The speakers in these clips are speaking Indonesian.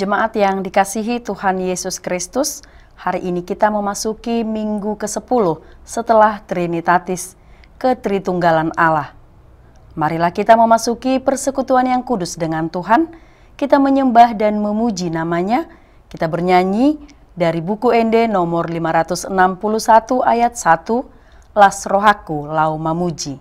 Jemaat yang dikasihi Tuhan Yesus Kristus, hari ini kita memasuki minggu ke-10 setelah Trinitatis, Ketritunggalan Allah. Marilah kita memasuki persekutuan yang kudus dengan Tuhan, kita menyembah dan memuji namanya, kita bernyanyi dari buku Ende nomor 561 ayat 1, Las rohaku lau mamuji.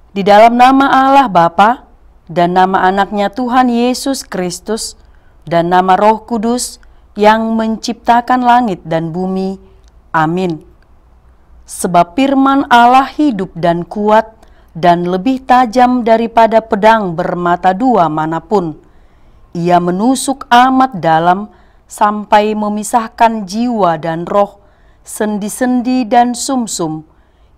Di dalam nama Allah Bapa dan nama anaknya Tuhan Yesus Kristus dan nama Roh Kudus yang menciptakan langit dan bumi. Amin. Sebab firman Allah hidup dan kuat dan lebih tajam daripada pedang bermata dua manapun. Ia menusuk amat dalam sampai memisahkan jiwa dan roh, sendi-sendi dan sumsum.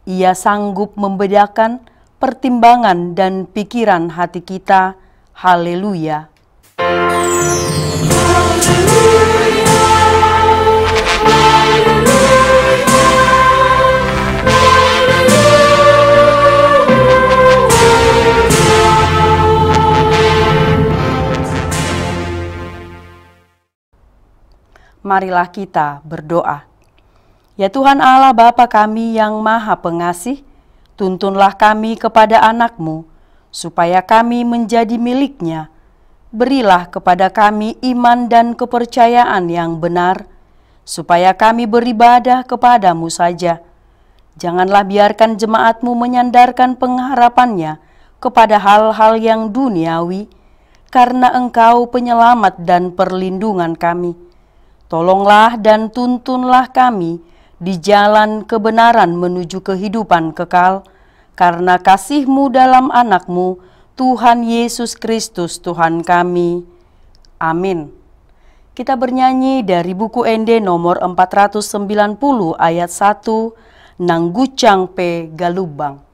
Ia sanggup membedakan pertimbangan dan pikiran hati kita. Haleluya. Marilah kita berdoa. Ya Tuhan Allah Bapa kami yang Maha Pengasih, tuntunlah kami kepada anak-Mu, supaya kami menjadi milik-Nya. Berilah kepada kami iman dan kepercayaan yang benar, supaya kami beribadah kepada-Mu saja. Janganlah biarkan jemaat-Mu menyandarkan pengharapannya kepada hal-hal yang duniawi, karena Engkau penyelamat dan perlindungan kami. Tolonglah dan tuntunlah kami di jalan kebenaran menuju kehidupan kekal, karena kasih-Mu dalam anak-Mu, Tuhan Yesus Kristus Tuhan kami. Amin. Kita bernyanyi dari buku Ende nomor 490 ayat 1, Nanggucang Pe Galubang.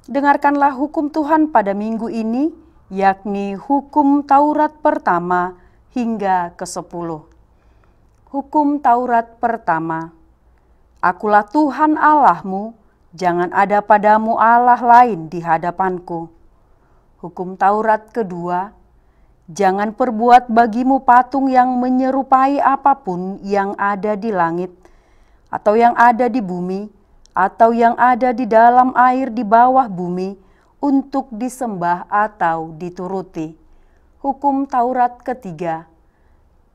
Dengarkanlah hukum Tuhan pada minggu ini, yakni hukum Taurat pertama hingga ke-10. Hukum Taurat pertama. Akulah Tuhan Allahmu, jangan ada padamu Allah lain di hadapanku. Hukum Taurat kedua. Jangan perbuat bagimu patung yang menyerupai apapun yang ada di langit, atau yang ada di bumi, atau yang ada di dalam air di bawah bumi, untuk disembah atau dituruti. Hukum Taurat ketiga.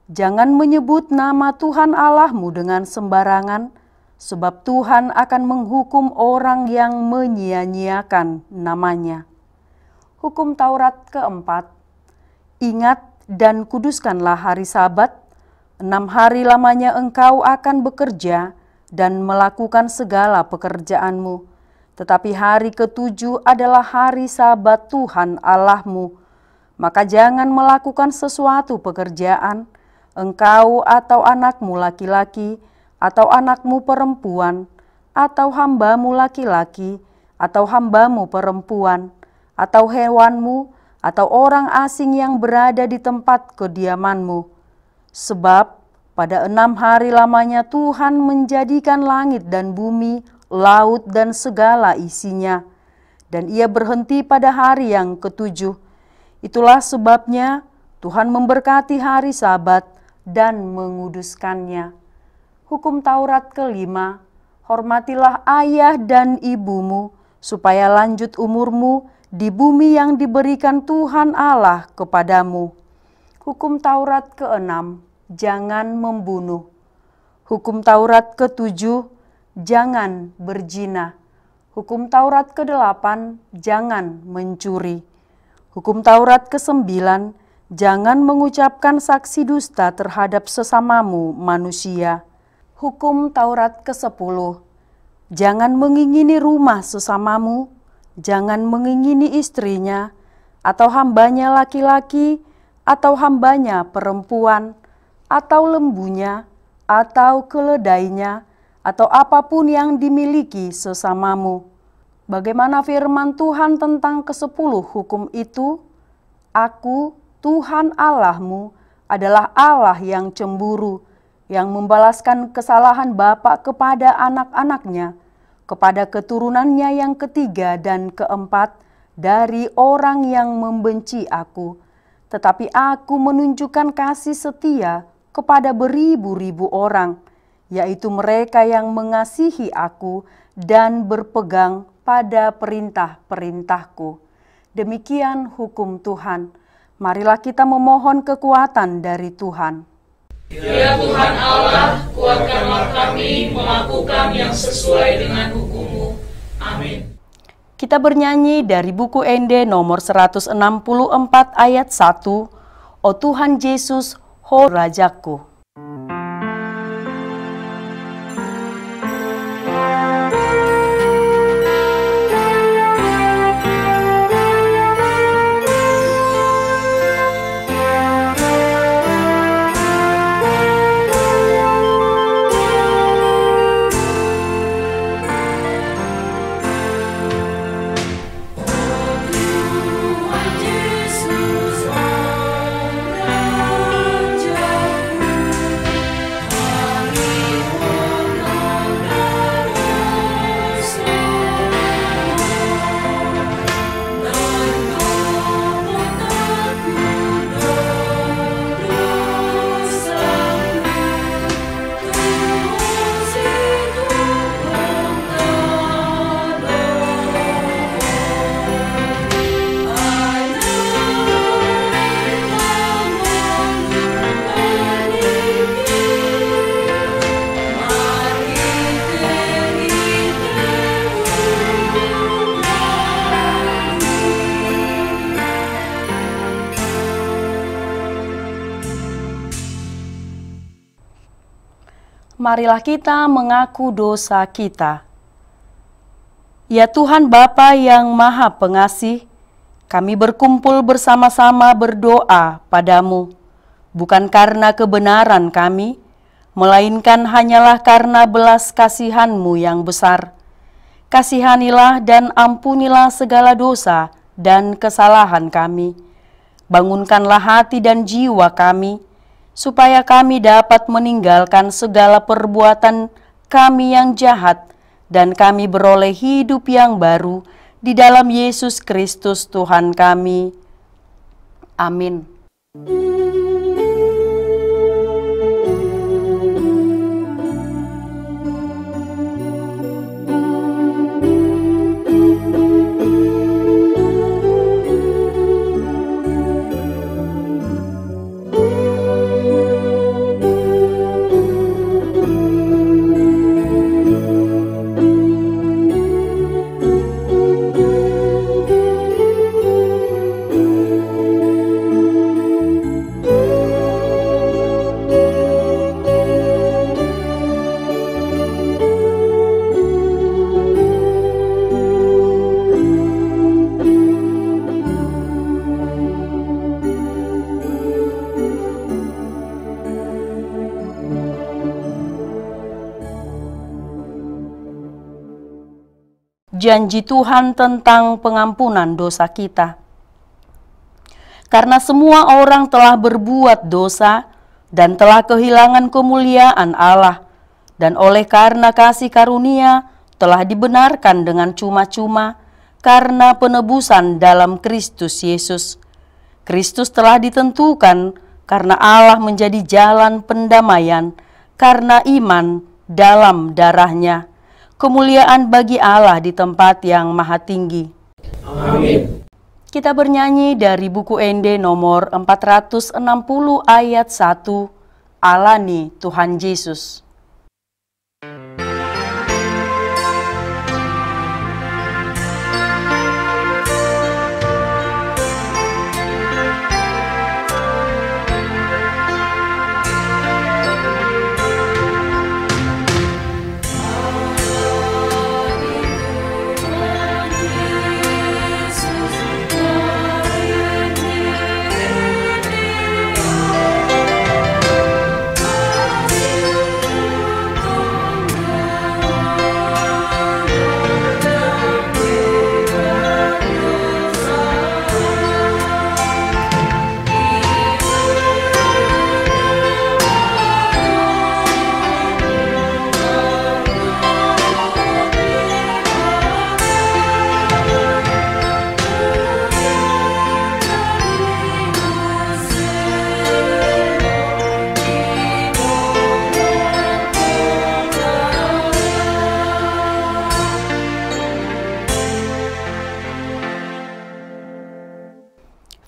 Jangan menyebut nama Tuhan Allahmu dengan sembarangan, sebab Tuhan akan menghukum orang yang menyia-nyiakan namanya. Hukum Taurat keempat. Ingat dan kuduskanlah hari Sabat, 6 hari lamanya engkau akan bekerja dan melakukan segala pekerjaanmu. Tetapi hari ke-7 adalah hari Sabat Tuhan Allahmu. Maka jangan melakukan sesuatu pekerjaan, engkau atau anakmu laki-laki, atau anakmu perempuan, atau hambamu laki-laki, atau hambamu perempuan, atau hewanmu, atau orang asing yang berada di tempat kediamanmu. Sebab pada 6 hari lamanya Tuhan menjadikan langit dan bumi, laut dan segala isinya. Dan ia berhenti pada hari yang ke-7. Itulah sebabnya Tuhan memberkati hari Sabat dan menguduskannya. Hukum Taurat kelima. Hormatilah ayah dan ibumu, supaya lanjut umurmu di bumi yang diberikan Tuhan Allah kepadamu. Hukum Taurat ke-6, jangan membunuh. Hukum Taurat ke-7, jangan berzina. Hukum Taurat ke-8, jangan mencuri. Hukum Taurat ke-9, jangan mengucapkan saksi dusta terhadap sesamamu manusia. Hukum Taurat ke-10, jangan mengingini rumah sesamamu, jangan mengingini istrinya, atau hambanya laki-laki, atau hambanya perempuan, atau lembunya, atau keledainya, atau apapun yang dimiliki sesamamu. Bagaimana firman Tuhan tentang ke-10 hukum itu? Aku, Tuhan Allahmu, adalah Allah yang cemburu, yang membalaskan kesalahan bapa kepada anak-anaknya, kepada keturunannya yang ketiga dan keempat dari orang yang membenci aku. Tetapi aku menunjukkan kasih setia kepada beribu-ribu orang, yaitu mereka yang mengasihi aku dan berpegang pada perintah-perintahku. Demikian hukum Tuhan. Marilah kita memohon kekuatan dari Tuhan. Ya Tuhan Allah, kuatkanlah kami melakukan yang sesuai dengan hukum-Mu. Amin. Kita bernyanyi dari buku Ende nomor 164 ayat 1. O Tuhan Yesus, ho Rajaku. Marilah kita mengaku dosa kita. Ya Tuhan Bapa yang Maha Pengasih, kami berkumpul bersama-sama berdoa padamu, bukan karena kebenaran kami, melainkan hanyalah karena belas kasihan-Mu yang besar. Kasihanilah dan ampunilah segala dosa dan kesalahan kami. Bangunkanlah hati dan jiwa kami, supaya kami dapat meninggalkan segala perbuatan kami yang jahat, dan kami beroleh hidup yang baru di dalam Yesus Kristus Tuhan kami. Amin. janji Tuhan tentang pengampunan dosa kita. Karena semua orang telah berbuat dosa dan telah kehilangan kemuliaan Allah, dan oleh karena kasih karunia telah dibenarkan dengan cuma-cuma karena penebusan dalam Kristus Yesus. Kristus telah ditentukan karena Allah menjadi jalan pendamaian karena iman dalam darahnya. Kemuliaan bagi Allah di tempat yang maha tinggi. Amin. Kita bernyanyi dari buku ND nomor 460 ayat 1, Alani Tuhan Yesus.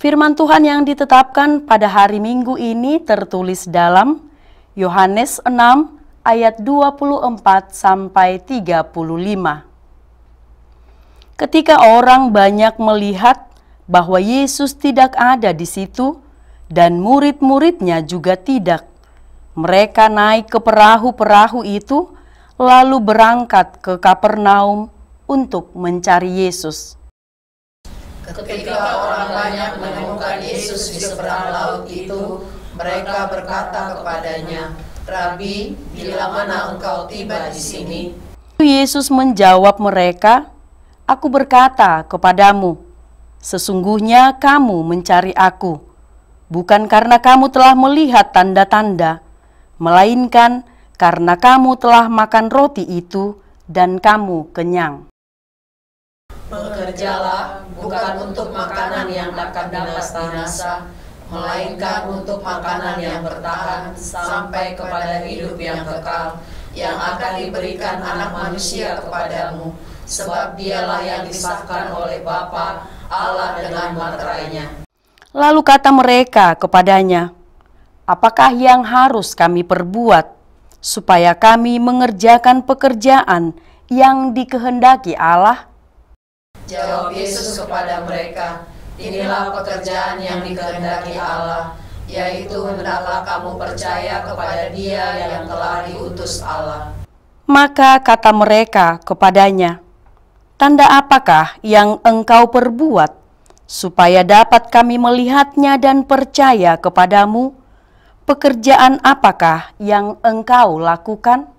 Firman Tuhan yang ditetapkan pada hari Minggu ini tertulis dalam Yohanes 6 ayat 24 sampai 35. Ketika orang banyak melihat bahwa Yesus tidak ada di situ dan murid-muridnya juga tidak, mereka naik ke perahu-perahu itu lalu berangkat ke Kapernaum untuk mencari Yesus. Ketika orang banyak menemukan Yesus di seberang laut itu, mereka berkata kepadanya, "Rabi, bila mana engkau tiba di sini?" Yesus menjawab mereka, "Aku berkata kepadamu, sesungguhnya kamu mencari aku, bukan karena kamu telah melihat tanda-tanda, melainkan karena kamu telah makan roti itu dan kamu kenyang. Bekerjalah bukan untuk makanan yang akan binasa, melainkan untuk makanan yang bertahan sampai kepada hidup yang kekal, yang akan diberikan Anak Manusia kepadamu, sebab dialah yang disahkan oleh Bapa Allah dengan materainya." Lalu kata mereka kepadanya, "Apakah yang harus kami perbuat supaya kami mengerjakan pekerjaan yang dikehendaki Allah?" Jawab Yesus kepada mereka, "Inilah pekerjaan yang dikehendaki Allah, yaitu hendaklah kamu percaya kepada Dia yang telah diutus Allah." Maka kata mereka kepadanya, "Tanda apakah yang engkau perbuat, supaya dapat kami melihatnya dan percaya kepadamu? Pekerjaan apakah yang engkau lakukan?"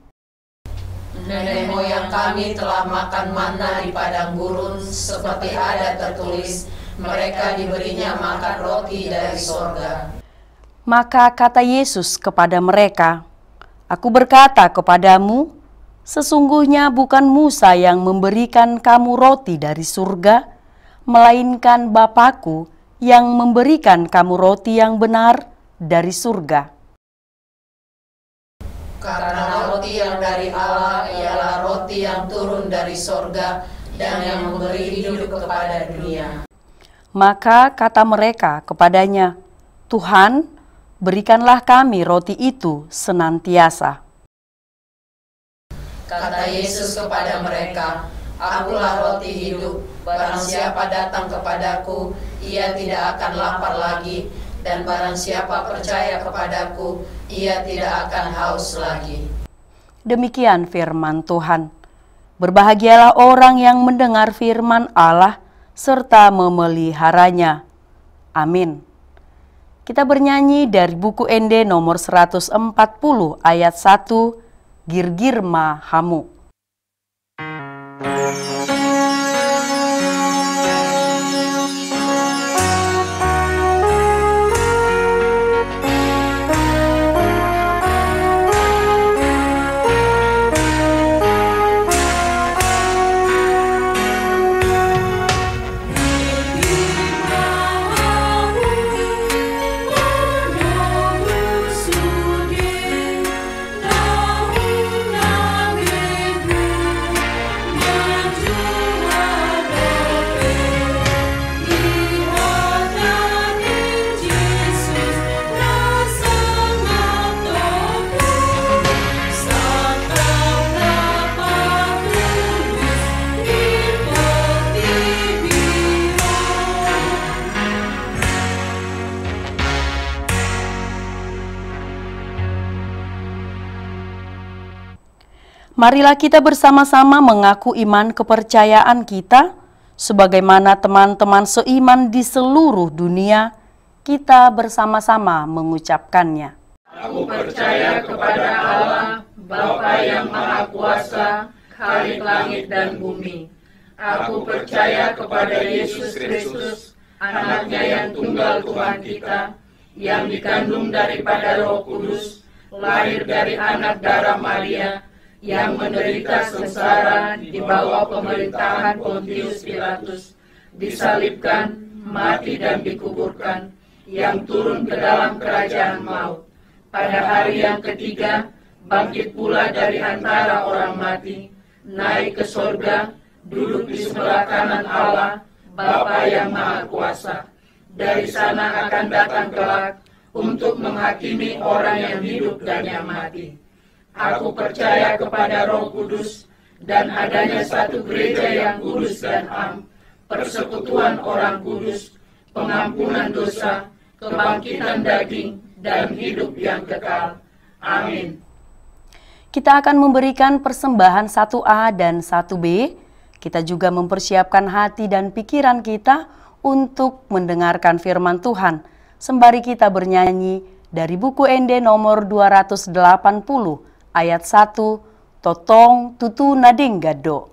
Nenek moyang kami telah makan manna di padang gurun, seperti ada tertulis, mereka diberinya makan roti dari sorga. Maka kata Yesus kepada mereka, "Aku berkata kepadamu, sesungguhnya bukan Musa yang memberikan kamu roti dari surga, melainkan Bapa-Ku yang memberikan kamu roti yang benar dari surga. Karena roti yang dari Allah ialah roti yang turun dari sorga dan yang memberi hidup kepada dunia." Maka kata mereka kepadanya, "Tuhan, berikanlah kami roti itu senantiasa." Kata Yesus kepada mereka, "Akulah roti hidup, barang siapa datang kepadaku, ia tidak akan lapar lagi, dan barang siapa percaya kepadaku, ia tidak akan haus lagi." Demikian firman Tuhan. Berbahagialah orang yang mendengar firman Allah serta memeliharanya. Amin. Kita bernyanyi dari buku ND nomor 140 ayat 1, Girgirma Hamu. Marilah kita bersama-sama mengaku iman kepercayaan kita, sebagaimana teman-teman seiman di seluruh dunia, kita bersama-sama mengucapkannya. Aku percaya kepada Allah, Bapa yang Maha Kuasa, Khalik langit dan bumi. Aku percaya kepada Yesus Kristus, Anaknya yang tunggal Tuhan kita, yang dikandung daripada Roh Kudus, lahir dari anak darah Maria, yang menderita sengsara di bawah pemerintahan Pontius Pilatus, disalibkan, mati dan dikuburkan, yang turun ke dalam kerajaan maut. Pada hari yang ketiga, bangkit pula dari antara orang mati, naik ke sorga, duduk di sebelah kanan Allah, Bapa yang Maha Kuasa. Dari sana akan datang kelak untuk menghakimi orang yang hidup dan yang mati. Aku percaya kepada Roh Kudus dan adanya satu gereja yang kudus dan am, persekutuan orang kudus, pengampunan dosa, kebangkitan daging, dan hidup yang kekal. Amin. Kita akan memberikan persembahan 1A dan 1B. Kita juga mempersiapkan hati dan pikiran kita untuk mendengarkan firman Tuhan, sembari kita bernyanyi dari buku ND nomor 280, ayat 1, Totong Tutu Nading Gado.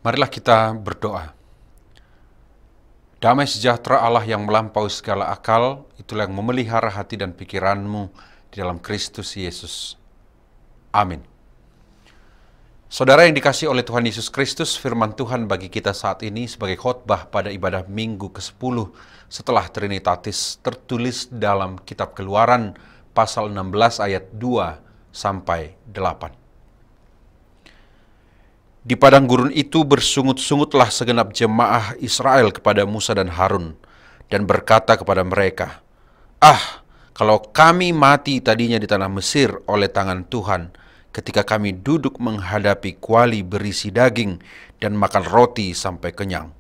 Marilah kita berdoa. Damai sejahtera Allah yang melampaui segala akal, itulah yang memelihara hati dan pikiranmu di dalam Kristus Yesus. Amin. Saudara yang dikasihi oleh Tuhan Yesus Kristus, firman Tuhan bagi kita saat ini sebagai khotbah pada ibadah Minggu ke-10 setelah Trinitatis tertulis dalam kitab Keluaran pasal 16 ayat 2 sampai 8. Di padang gurun itu bersungut-sungutlah segenap jemaah Israel kepada Musa dan Harun, dan berkata kepada mereka, "Ah, kalau kami mati tadinya di tanah Mesir oleh tangan Tuhan, ketika kami duduk menghadapi kuali berisi daging dan makan roti sampai kenyang.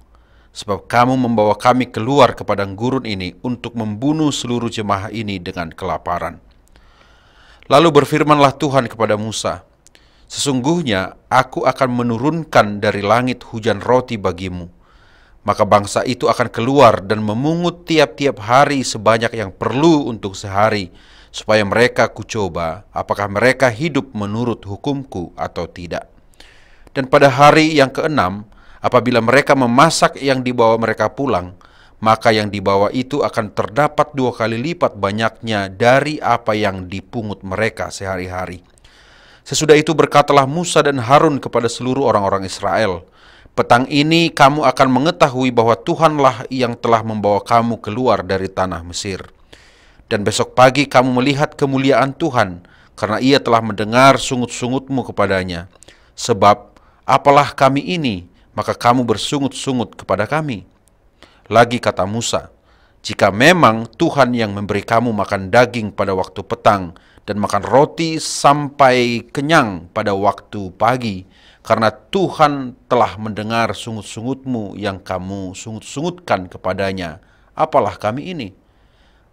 Sebab kamu membawa kami keluar ke padang gurun ini untuk membunuh seluruh jemaah ini dengan kelaparan." Lalu berfirmanlah Tuhan kepada Musa, "Sesungguhnya aku akan menurunkan dari langit hujan roti bagimu. Maka bangsa itu akan keluar dan memungut tiap-tiap hari sebanyak yang perlu untuk sehari, supaya mereka kucoba apakah mereka hidup menurut hukumku atau tidak. Dan pada hari yang keenam, apabila mereka memasak yang dibawa mereka pulang, maka yang dibawa itu akan terdapat 2 kali lipat banyaknya dari apa yang dipungut mereka sehari-hari. Sesudah itu berkatalah Musa dan Harun kepada seluruh orang-orang Israel, petang ini kamu akan mengetahui bahwa Tuhanlah yang telah membawa kamu keluar dari tanah Mesir. Dan besok pagi kamu melihat kemuliaan Tuhan, karena ia telah mendengar sungut-sungutmu kepadanya. Sebab apalah kami ini, maka kamu bersungut-sungut kepada kami." Lagi kata Musa, "Jika memang Tuhan yang memberi kamu makan daging pada waktu petang, dan makan roti sampai kenyang pada waktu pagi, karena Tuhan telah mendengar sungut-sungutmu yang kamu sungut-sungutkan kepadanya, apalah kami ini?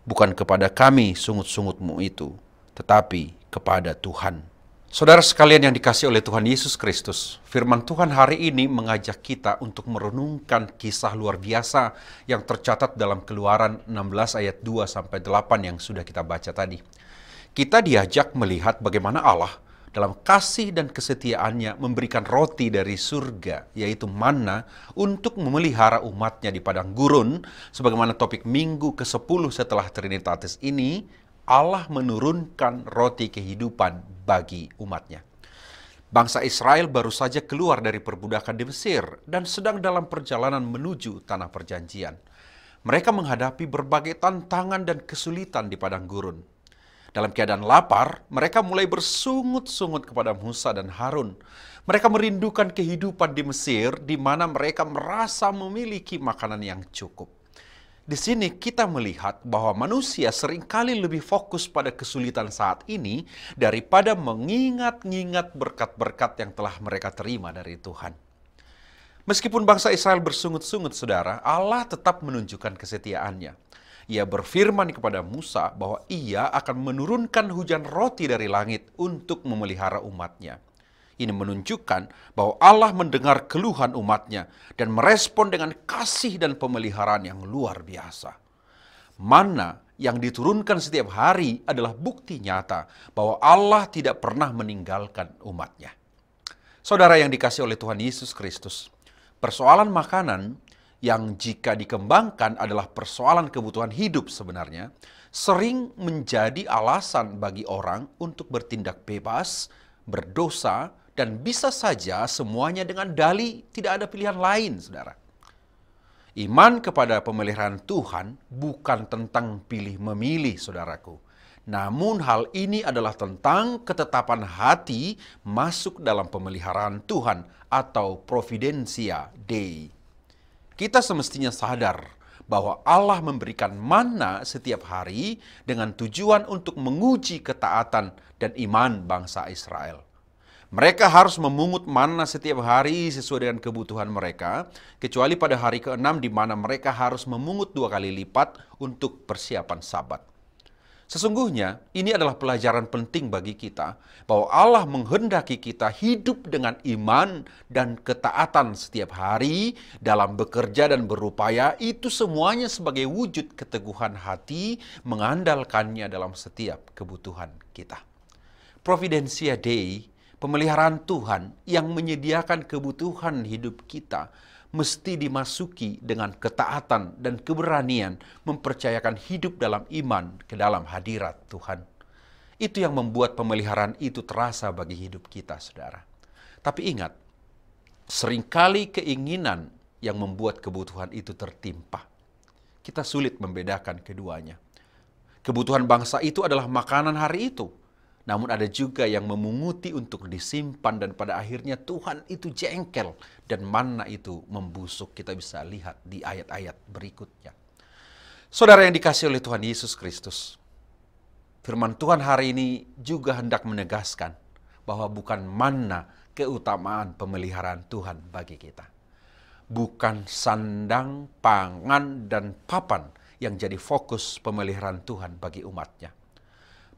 Bukan kepada kami sungut-sungutmu itu, tetapi kepada Tuhan." Saudara sekalian yang dikasihi oleh Tuhan Yesus Kristus, firman Tuhan hari ini mengajak kita untuk merenungkan kisah luar biasa yang tercatat dalam Keluaran 16 ayat 2-8 yang sudah kita baca tadi. Kita diajak melihat bagaimana Allah dalam kasih dan kesetiaannya memberikan roti dari surga, yaitu manna, untuk memelihara umatnya di padang gurun. Sebagaimana topik minggu ke-10 setelah Trinitatis ini, Allah menurunkan roti kehidupan bagi umatnya. Bangsa Israel baru saja keluar dari perbudakan di Mesir dan sedang dalam perjalanan menuju tanah perjanjian. Mereka menghadapi berbagai tantangan dan kesulitan di padang gurun. Dalam keadaan lapar, mereka mulai bersungut-sungut kepada Musa dan Harun. Mereka merindukan kehidupan di Mesir, di mana mereka merasa memiliki makanan yang cukup. Di sini kita melihat bahwa manusia seringkali lebih fokus pada kesulitan saat ini daripada mengingat-ingat berkat-berkat yang telah mereka terima dari Tuhan. Meskipun bangsa Israel bersungut-sungut, saudara, Allah tetap menunjukkan kesetiaannya. Ia berfirman kepada Musa bahwa ia akan menurunkan hujan roti dari langit untuk memelihara umatnya. Ini menunjukkan bahwa Allah mendengar keluhan umatnya dan merespon dengan kasih dan pemeliharaan yang luar biasa. Manna yang diturunkan setiap hari adalah bukti nyata bahwa Allah tidak pernah meninggalkan umatnya. Saudara yang dikasihi oleh Tuhan Yesus Kristus, persoalan makanan yang jika dikembangkan adalah persoalan kebutuhan hidup sebenarnya, sering menjadi alasan bagi orang untuk bertindak bebas, berdosa, dan bisa saja semuanya dengan dalih tidak ada pilihan lain, saudara. Iman kepada pemeliharaan Tuhan bukan tentang pilih memilih, saudaraku. Namun hal ini adalah tentang ketetapan hati masuk dalam pemeliharaan Tuhan atau Providentia Dei. Kita semestinya sadar bahwa Allah memberikan manna setiap hari dengan tujuan untuk menguji ketaatan dan iman bangsa Israel. Mereka harus memungut manna setiap hari sesuai dengan kebutuhan mereka, kecuali pada hari ke-6 di mana mereka harus memungut 2 kali lipat untuk persiapan Sabat. Sesungguhnya ini adalah pelajaran penting bagi kita bahwa Allah menghendaki kita hidup dengan iman dan ketaatan setiap hari dalam bekerja dan berupaya, itu semuanya sebagai wujud keteguhan hati mengandalkannya dalam setiap kebutuhan kita. Providentia Dei, pemeliharaan Tuhan yang menyediakan kebutuhan hidup kita, mesti dimasuki dengan ketaatan dan keberanian mempercayakan hidup dalam iman ke dalam hadirat Tuhan. Itu yang membuat pemeliharaan itu terasa bagi hidup kita, saudara. Tapi ingat, seringkali keinginan yang membuat kebutuhan itu tertimpa. Kita sulit membedakan keduanya. Kebutuhan bangsa itu adalah makanan hari itu. Namun ada juga yang memunguti untuk disimpan dan pada akhirnya Tuhan itu jengkel dan manna itu membusuk. Kita bisa lihat di ayat-ayat berikutnya. Saudara yang dikasihi oleh Tuhan Yesus Kristus, firman Tuhan hari ini juga hendak menegaskan bahwa bukan manna keutamaan pemeliharaan Tuhan bagi kita. Bukan sandang, pangan, dan papan yang jadi fokus pemeliharaan Tuhan bagi umatnya.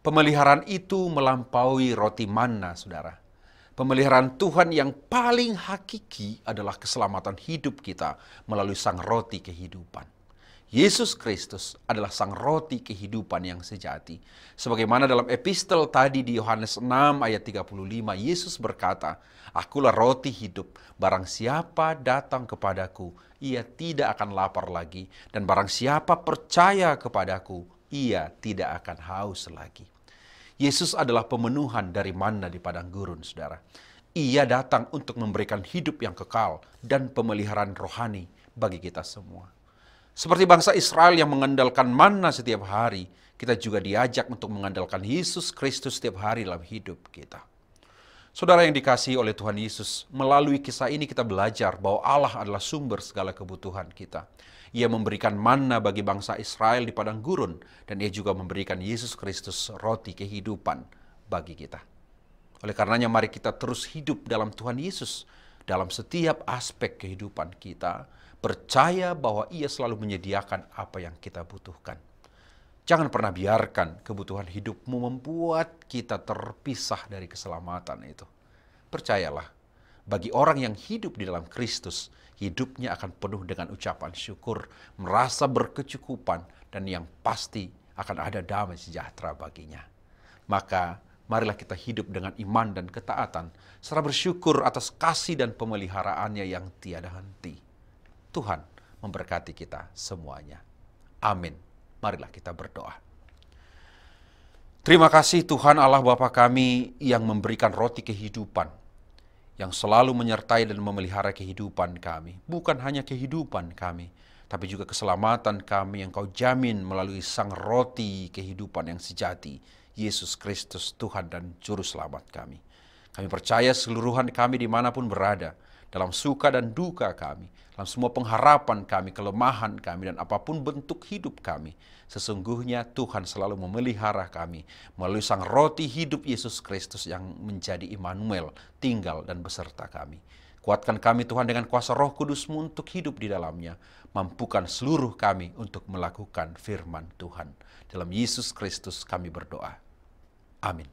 Pemeliharaan itu melampaui roti manna, saudara. Pemeliharaan Tuhan yang paling hakiki adalah keselamatan hidup kita melalui sang roti kehidupan. Yesus Kristus adalah sang roti kehidupan yang sejati. Sebagaimana dalam epistel tadi di Yohanes 6 ayat 35, Yesus berkata, "Akulah roti hidup, barang siapa datang kepadaku, ia tidak akan lapar lagi. Dan barang siapa percaya kepadaku, ia tidak akan haus lagi." Yesus adalah pemenuhan dari manna di padang gurun, saudara. Ia datang untuk memberikan hidup yang kekal dan pemeliharaan rohani bagi kita semua. Seperti bangsa Israel yang mengandalkan manna setiap hari, kita juga diajak untuk mengandalkan Yesus Kristus setiap hari dalam hidup kita. Saudara yang dikasihi oleh Tuhan Yesus, melalui kisah ini kita belajar bahwa Allah adalah sumber segala kebutuhan kita. Ia memberikan manna bagi bangsa Israel di padang gurun, dan ia juga memberikan Yesus Kristus roti kehidupan bagi kita. Oleh karenanya mari kita terus hidup dalam Tuhan Yesus dalam setiap aspek kehidupan kita, percaya bahwa ia selalu menyediakan apa yang kita butuhkan. Jangan pernah biarkan kebutuhan hidupmu membuat kita terpisah dari keselamatan itu. Percayalah, bagi orang yang hidup di dalam Kristus, hidupnya akan penuh dengan ucapan syukur, merasa berkecukupan, dan yang pasti akan ada damai sejahtera baginya. Maka, marilah kita hidup dengan iman dan ketaatan, serta bersyukur atas kasih dan pemeliharaannya yang tiada henti. Tuhan memberkati kita semuanya. Amin. Marilah kita berdoa. Terima kasih Tuhan Allah Bapa kami yang memberikan roti kehidupan, yang selalu menyertai dan memelihara kehidupan kami. Bukan hanya kehidupan kami, tapi juga keselamatan kami yang Kau jamin melalui sang roti kehidupan yang sejati, Yesus Kristus Tuhan dan Juru Selamat kami. Kami percaya seluruhan kami dimanapun berada, dalam suka dan duka kami, dalam semua pengharapan kami, kelemahan kami, dan apapun bentuk hidup kami, sesungguhnya Tuhan selalu memelihara kami melalui sang roti hidup Yesus Kristus yang menjadi Immanuel, tinggal dan beserta kami. Kuatkan kami Tuhan dengan kuasa Roh Kudus-Mu untuk hidup di dalamnya. Mampukan seluruh kami untuk melakukan firman Tuhan. Dalam Yesus Kristus kami berdoa. Amin.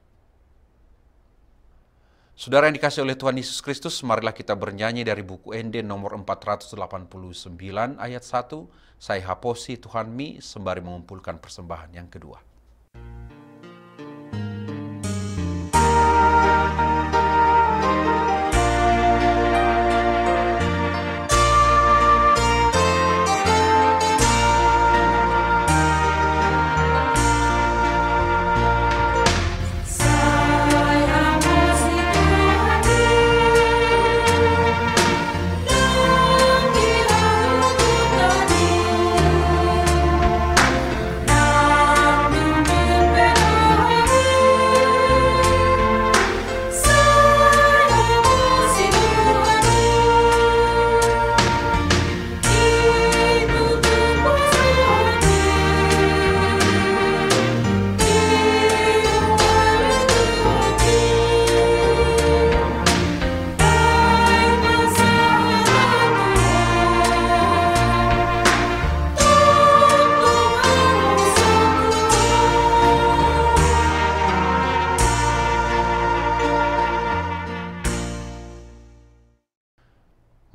Saudara yang dikasihi oleh Tuhan Yesus Kristus, marilah kita bernyanyi dari buku ND nomor 489 ayat 1. Saya haposi Tuhan mi sembari mengumpulkan persembahan yang kedua.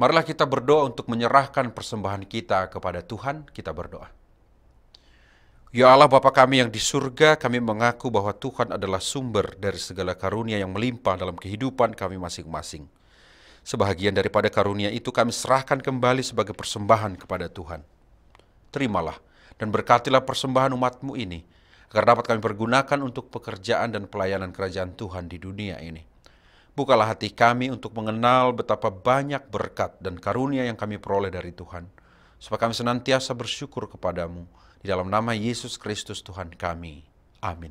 Marilah kita berdoa untuk menyerahkan persembahan kita kepada Tuhan. Kita berdoa. Ya Allah Bapa kami yang di surga, kami mengaku bahwa Tuhan adalah sumber dari segala karunia yang melimpah dalam kehidupan kami masing-masing. Sebahagian daripada karunia itu kami serahkan kembali sebagai persembahan kepada Tuhan. Terimalah dan berkatilah persembahan umat-Mu ini, agar dapat kami pergunakan untuk pekerjaan dan pelayanan kerajaan Tuhan di dunia ini. Bukalah hati kami untuk mengenal betapa banyak berkat dan karunia yang kami peroleh dari Tuhan, supaya kami senantiasa bersyukur kepadamu. Di dalam nama Yesus Kristus Tuhan kami. Amin.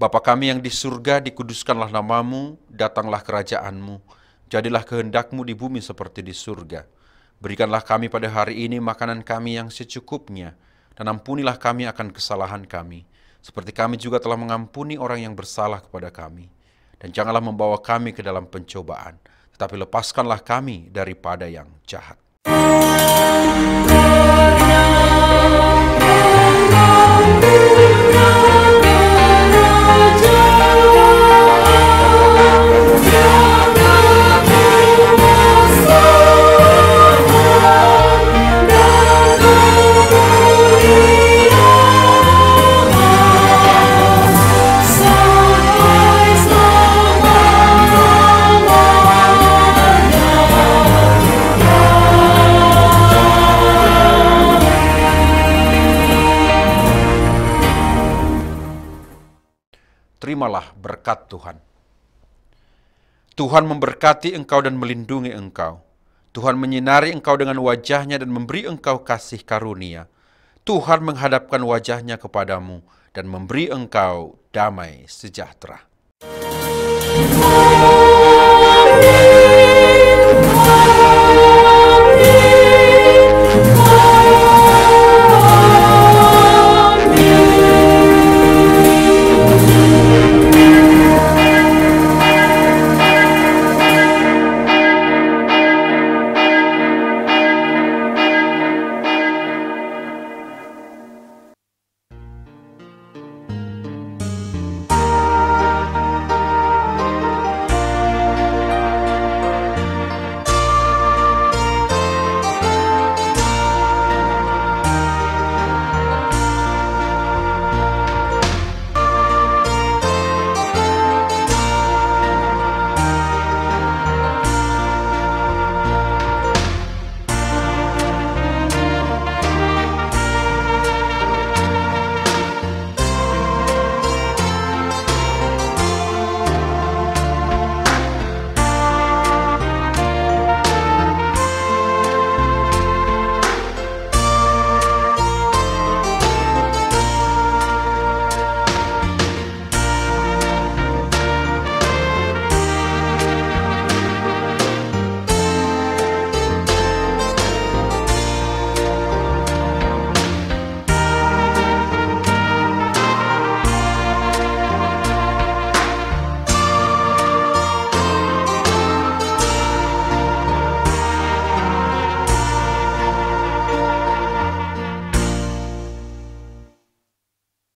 Bapa kami yang di surga, dikuduskanlah namamu, datanglah kerajaan-Mu, jadilah kehendak-Mu di bumi seperti di surga. Berikanlah kami pada hari ini makanan kami yang secukupnya, dan ampunilah kami akan kesalahan kami, seperti kami juga telah mengampuni orang yang bersalah kepada kami. Dan janganlah membawa kami ke dalam pencobaan, tetapi lepaskanlah kami daripada yang jahat. terimalah berkat Tuhan. Tuhan memberkati engkau dan melindungi engkau. Tuhan menyinari engkau dengan wajah-Nya dan memberi engkau kasih karunia. Tuhan menghadapkan wajah-Nya kepadamu dan memberi engkau damai sejahtera.